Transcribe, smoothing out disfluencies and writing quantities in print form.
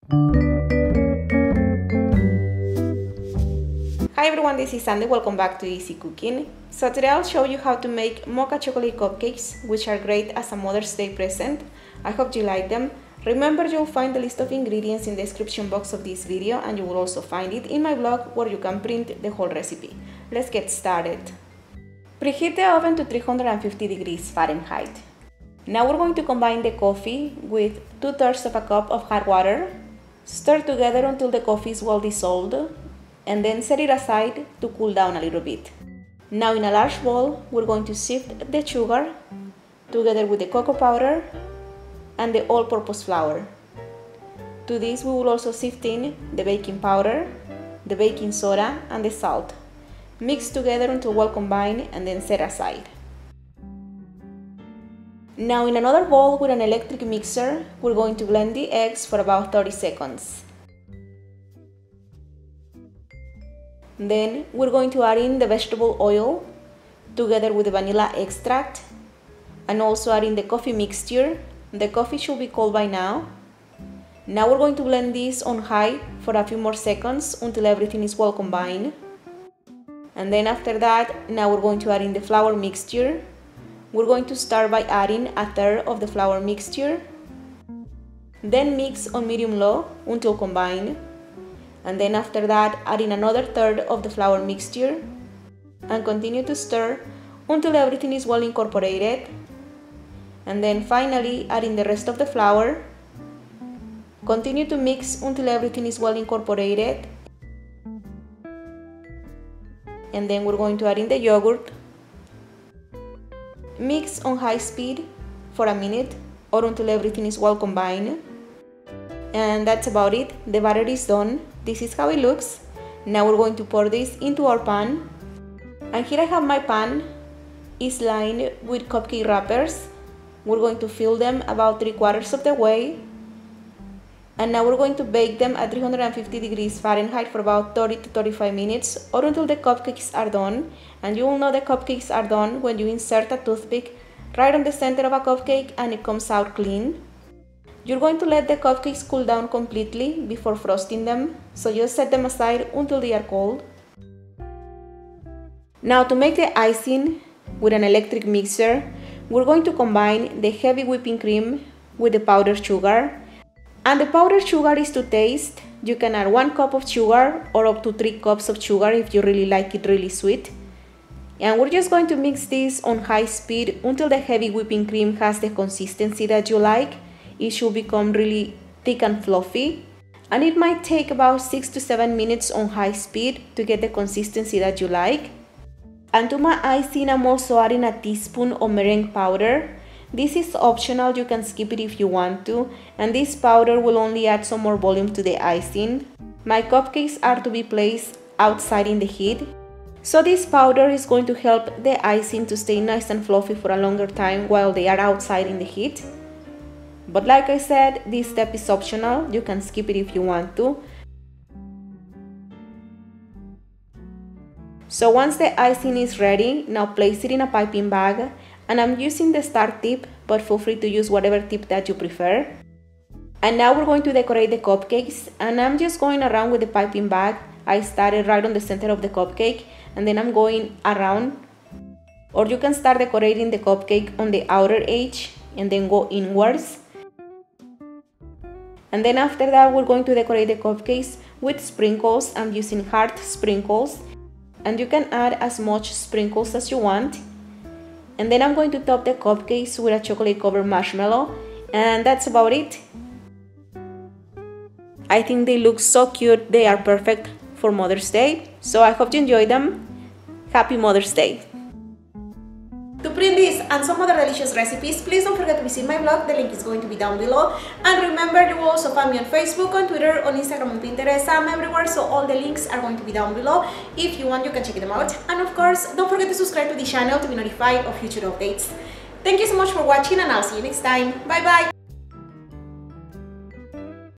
Hi everyone, this is Sandy. Welcome back to Easy Cooking. So today I'll show you how to make mocha chocolate cupcakes, which are great as a Mother's Day present. I hope you like them. Remember, you'll find the list of ingredients in the description box of this video, and you will also find it in my blog where you can print the whole recipe. Let's get started. Preheat the oven to 350 degrees Fahrenheit. Now we're going to combine the coffee with 2/3 of a cup of hot water. Stir together until the coffee is well dissolved, and then set it aside to cool down a little bit. Now in a large bowl, we're going to sift the sugar together with the cocoa powder and the all-purpose flour. To this we will also sift in the baking powder, the baking soda and the salt. Mix together until well combined and then set aside. Now in another bowl with an electric mixer, we're going to blend the eggs for about 30 seconds. Then we're going to add in the vegetable oil together with the vanilla extract and also add in the coffee mixture. The coffee should be cold by now. Now we're going to blend this on high for a few more seconds until everything is well combined. And then after that, now we're going to add in the flour mixture. We're going to start by adding 1/3 of the flour mixture. Then mix on medium-low until combined. And then after that, add in another 1/3 of the flour mixture and continue to stir until everything is well incorporated. And then finally add in the rest of the flour. Continue to mix until everything is well incorporated. And then we're going to add in the yogurt. Mix on high speed for a minute or until everything is well combined. And that's about it. The batter is done. This is how it looks. Now we're going to pour this into our pan. And here I have my pan. It's lined with cupcake wrappers. We're going to fill them about 3/4 of the way. And now we're going to bake them at 350 degrees Fahrenheit for about 30 to 35 minutes or until the cupcakes are done. And you will know the cupcakes are done when you insert a toothpick right on the center of a cupcake and it comes out clean. You're going to let the cupcakes cool down completely before frosting them, so just set them aside until they are cold. Now to make the icing with an electric mixer, we're going to combine the heavy whipping cream with the powdered sugar. And the powdered sugar is to taste. You can add 1 cup of sugar or up to 3 cups of sugar if you really like it really sweet. And we're just going to mix this on high speed until the heavy whipping cream has the consistency that you like. It should become really thick and fluffy. And it might take about 6 to 7 minutes on high speed to get the consistency that you like. And to my icing, I'm also adding a teaspoon of meringue powder. This is optional, you can skip it if you want to, and this powder will only add some more volume to the icing. My cupcakes are to be placed outside in the heat, so this powder is going to help the icing to stay nice and fluffy for a longer time while they are outside in the heat. But like I said, this step is optional, you can skip it if you want to. So once the icing is ready, now place it in a piping bag. And I'm using the star tip, but feel free to use whatever tip that you prefer. And now we're going to decorate the cupcakes, and I'm just going around with the piping bag. I started right on the center of the cupcake, and then I'm going around. Or you can start decorating the cupcake on the outer edge and then go inwards. And then after that, we're going to decorate the cupcakes with sprinkles. I'm using heart sprinkles, and you can add as much sprinkles as you want. And then I'm going to top the cupcakes with a chocolate covered marshmallow, and that's about it. I think they look so cute. They are perfect for Mother's Day. So I hope you enjoy them. Happy Mother's Day. To print this and some other delicious recipes, please don't forget to visit my blog. The link is going to be down below. And remember, you will also find me on Facebook, on Twitter, on Instagram, on Pinterest. I'm everywhere, so all the links are going to be down below. If you want, you can check them out. And of course, don't forget to subscribe to the channel to be notified of future updates. Thank you so much for watching, and I'll see you next time. Bye bye!